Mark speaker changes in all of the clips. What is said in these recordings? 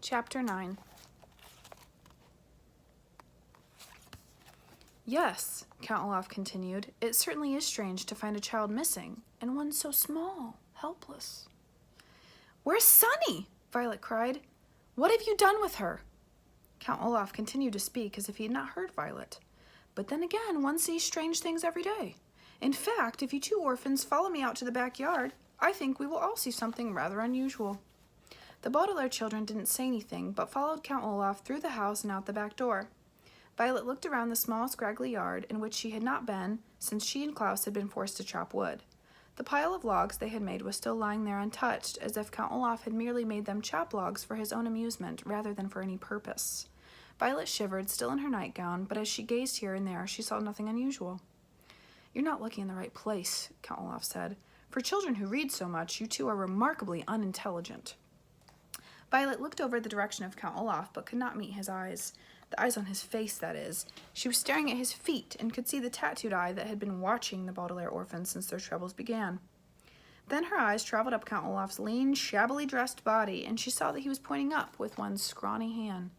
Speaker 1: Chapter 9. Yes, Count Olaf continued, it certainly is strange to find a child missing, and one so small, helpless. Where's Sunny? Violet cried. What have you done with her? Count Olaf continued to speak as if he had not heard Violet. But then again, one sees strange things every day. In fact, if you two orphans follow me out to the backyard, I think we will all see something rather unusual. The Baudelaire children didn't say anything, but followed Count Olaf through the house and out the back door. Violet looked around the small, scraggly yard in which she had not been since she and Klaus had been forced to chop wood. The pile of logs they had made was still lying there untouched, as if Count Olaf had merely made them chop logs for his own amusement rather than for any purpose. Violet shivered, still in her nightgown, but as she gazed here and there, she saw nothing unusual. You're not looking in the right place, Count Olaf said. For children who read so much, you two are remarkably unintelligent. Violet looked over the direction of Count Olaf, but could not meet his eyes. The eyes on his face, that is. She was staring at his feet, and could see the tattooed eye that had been watching the Baudelaire orphans since their troubles began. Then her eyes traveled up Count Olaf's lean, shabbily dressed body, and she saw that he was pointing up with one scrawny hand.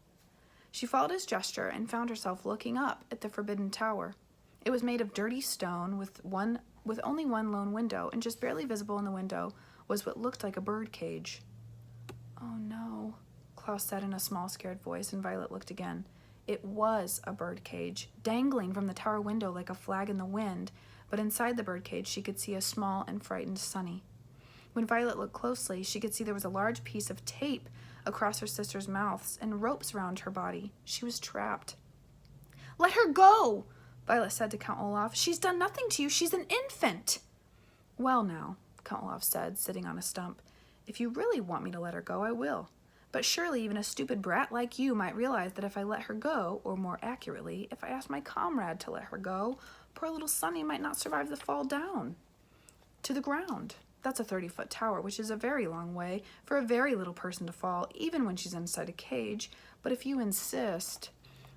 Speaker 1: She followed his gesture and found herself looking up at the Forbidden Tower. It was made of dirty stone with only one lone window, and just barely visible in the window was what looked like a bird cage. Oh no, Klaus said in a small, scared voice, and Violet looked again. It was a bird cage, dangling from the tower window like a flag in the wind, but inside the bird cage she could see a small and frightened Sunny. When Violet looked closely, she could see there was a large piece of tape across her sister's mouths and ropes around her body. She was trapped. Let her go, Violet said to Count Olaf. She's done nothing to you. She's an infant. Well now, Count Olaf said, sitting on a stump. If you really want me to let her go, I will. But surely even a stupid brat like you might realize that if I let her go, or more accurately, if I asked my comrade to let her go, poor little Sunny might not survive the fall down to the ground. That's a 30-foot tower, which is a very long way for a very little person to fall, even when she's inside a cage. But if you insist...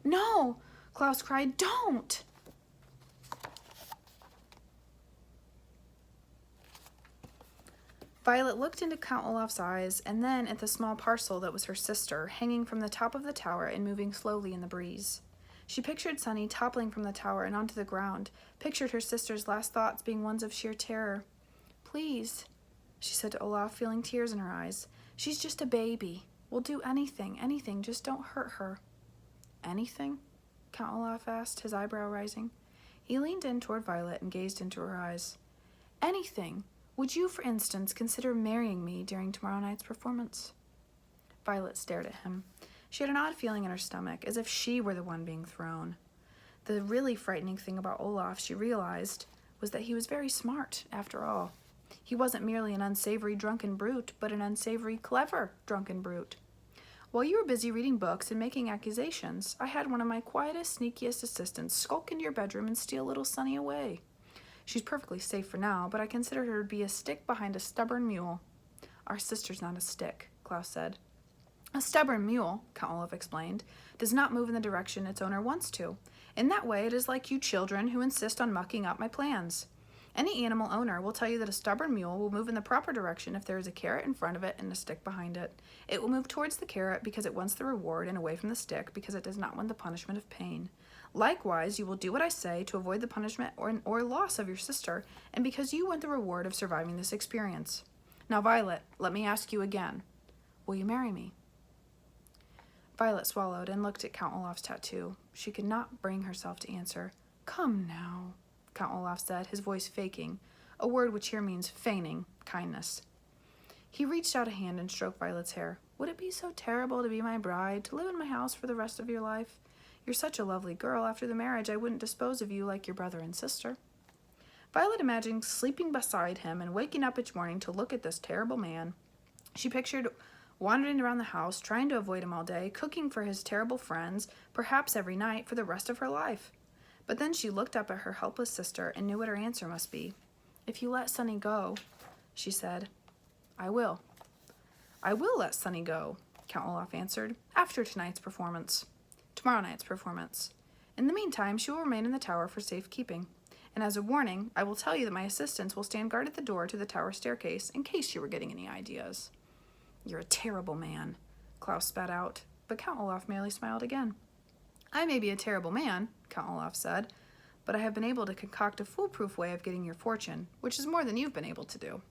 Speaker 1: No! Klaus cried, don't! Violet looked into Count Olaf's eyes, and then at the small parcel that was her sister, hanging from the top of the tower and moving slowly in the breeze. She pictured Sunny toppling from the tower and onto the ground, pictured her sister's last thoughts being ones of sheer terror. Please, she said to Olaf, feeling tears in her eyes. She's just a baby. We'll do anything, just don't hurt her. Anything? Count Olaf asked, his eyebrow rising. He leaned in toward Violet and gazed into her eyes. Anything. Would you, for instance, consider marrying me during tomorrow night's performance? Violet stared at him. She had an odd feeling in her stomach, as if she were the one being thrown. The really frightening thing about Olaf, she realized, was that he was very smart, after all. He wasn't merely an unsavory drunken brute, but an unsavory, clever drunken brute. While you were busy reading books and making accusations, I had one of my quietest, sneakiest assistants skulk into your bedroom and steal little Sunny away. She's perfectly safe for now, but I consider her to be a stick behind a stubborn mule. Our sister's not a stick, Klaus said. A stubborn mule, Count Olaf explained, does not move in the direction its owner wants to. In that way, it is like you children who insist on mucking up my plans. Any animal owner will tell you that a stubborn mule will move in the proper direction if there is a carrot in front of it and a stick behind it. It will move towards the carrot because it wants the reward and away from the stick because it does not want the punishment of pain. Likewise, you will do what I say to avoid the punishment or loss of your sister, and because you want the reward of surviving this experience. Now, Violet, let me ask you again. Will you marry me? Violet swallowed and looked at Count Olaf's tattoo. She could not bring herself to answer. Come now, Count Olaf said, his voice faking, a word which here means feigning kindness. He reached out a hand and stroked Violet's hair. Would it be so terrible to be my bride, to live in my house for the rest of your life? You're such a lovely girl. After the marriage, I wouldn't dispose of you like your brother and sister. Violet imagined sleeping beside him and waking up each morning to look at this terrible man. She pictured wandering around the house, trying to avoid him all day, cooking for his terrible friends, perhaps every night, for the rest of her life. But then she looked up at her helpless sister and knew what her answer must be. If you let Sunny go, she said. I will. I will let Sunny go, Count Olaf answered, after tomorrow night's performance. In the meantime, she will remain in the tower for safekeeping. And as a warning, I will tell you that my assistants will stand guard at the door to the tower staircase in case you were getting any ideas. You're a terrible man, Klaus spat out, but Count Olaf merely smiled again. I may be a terrible man, Count Olaf said, but I have been able to concoct a foolproof way of getting your fortune, which is more than you've been able to do.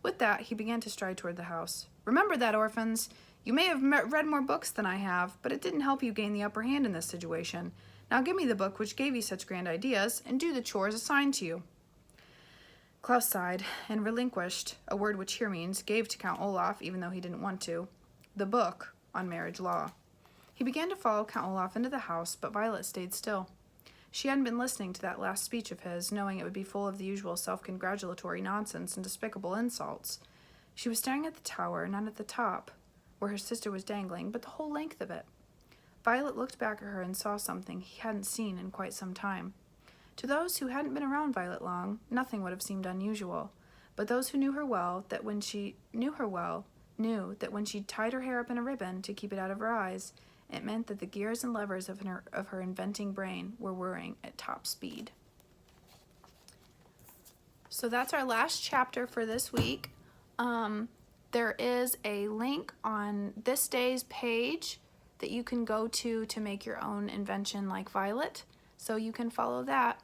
Speaker 1: With that, he began to stride toward the house. Remember that, orphans. You may have read more books than I have, but it didn't help you gain the upper hand in this situation. Now give me the book which gave you such grand ideas, and do the chores assigned to you. Klaus sighed and relinquished, a word which here means gave to Count Olaf, even though he didn't want to, the book on marriage law. He began to follow Count Olaf into the house, but Violet stayed still. She hadn't been listening to that last speech of his, knowing it would be full of the usual self-congratulatory nonsense and despicable insults. She was staring at the tower, not at the top, where her sister was dangling, but the whole length of it. Violet looked back at her and saw something he hadn't seen in quite some time. To those who hadn't been around Violet long, nothing would have seemed unusual, but those who knew her well, knew that when she tied her hair up in a ribbon to keep it out of her eyes, it meant that the gears and levers of her inventing brain were whirring at top speed. So that's our last chapter for this week. There is a link on this day's page that you can go to make your own invention like Violet. So you can follow that.